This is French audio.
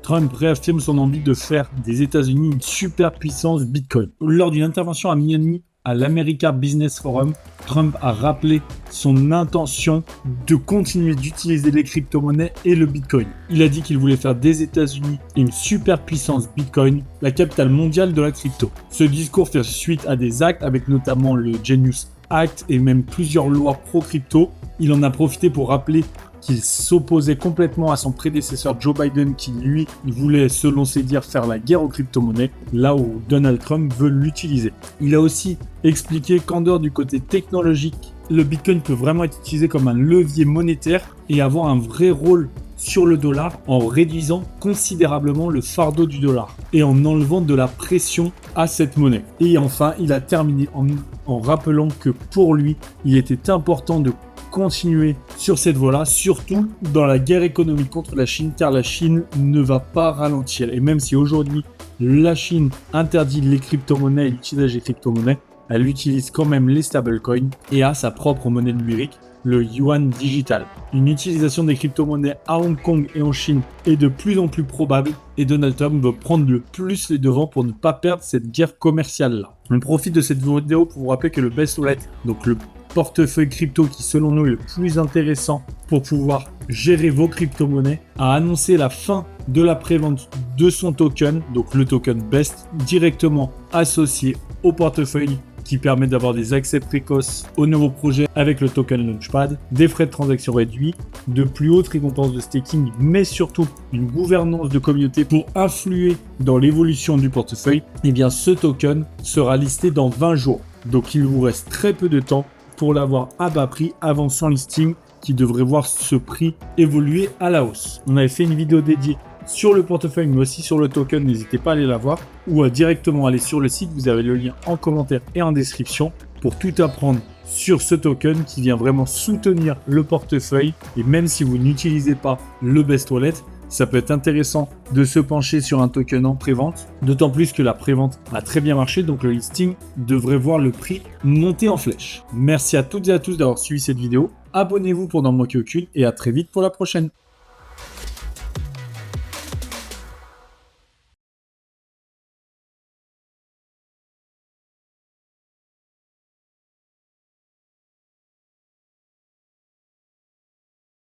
Trump réaffirme son envie de faire des États-Unis une superpuissance Bitcoin. Lors d'une intervention à Miami à l'America Business Forum, Trump a rappelé son intention de continuer d'utiliser les crypto-monnaies et le Bitcoin. Il a dit qu'il voulait faire des États-Unis une superpuissance Bitcoin, la capitale mondiale de la crypto. Ce discours fait suite à des actes avec notamment le Genius Act et même plusieurs lois pro-crypto. Il en a profité pour rappeler qu'il s'opposait complètement à son prédécesseur Joe Biden qui, lui, voulait, selon ses dires, faire la guerre aux crypto-monnaies, là où Donald Trump veut l'utiliser. Il a aussi expliqué qu'en dehors du côté technologique, le Bitcoin peut vraiment être utilisé comme un levier monétaire et avoir un vrai rôle sur le dollar en réduisant considérablement le fardeau du dollar et en enlevant de la pression à cette monnaie. Et enfin, il a terminé en rappelant que pour lui, il était important de continuer sur cette voie-là, surtout dans la guerre économique contre la Chine, car la Chine ne va pas ralentir. Et même si aujourd'hui, la Chine interdit les crypto-monnaies et l'utilisation des crypto-monnaies, elle utilise quand même les stablecoins et a sa propre monnaie numérique, le yuan digital. Une utilisation des crypto-monnaies à Hong Kong et en Chine est de plus en plus probable et Donald Trump veut prendre le plus les devants pour ne pas perdre cette guerre commerciale-là. On profite de cette vidéo pour vous rappeler que le Best Wallet, donc le portefeuille crypto qui selon nous est le plus intéressant pour pouvoir gérer vos crypto-monnaies, a annoncé la fin de la prévente de son token, donc le token BEST, directement associé au portefeuille qui permet d'avoir des accès précoces aux nouveaux projets avec le token Launchpad, des frais de transaction réduits, de plus hautes récompenses de staking, mais surtout une gouvernance de communauté pour influer dans l'évolution du portefeuille. Et bien ce token sera listé dans 20 jours. Donc il vous reste très peu de temps pour l'avoir à bas prix avant son listing qui devrait voir ce prix évoluer à la hausse. On avait fait une vidéo dédiée sur le portefeuille mais aussi sur le token, n'hésitez pas à aller la voir ou à directement aller sur le site, vous avez le lien en commentaire et en description pour tout apprendre sur ce token qui vient vraiment soutenir le portefeuille. Et même si vous n'utilisez pas le Best Wallet, ça peut être intéressant de se pencher sur un token en prévente, d'autant plus que la prévente a très bien marché, donc le listing devrait voir le prix monter en flèche. Merci à toutes et à tous d'avoir suivi cette vidéo. Abonnez-vous pour n'en manquer aucune et à très vite pour la prochaine.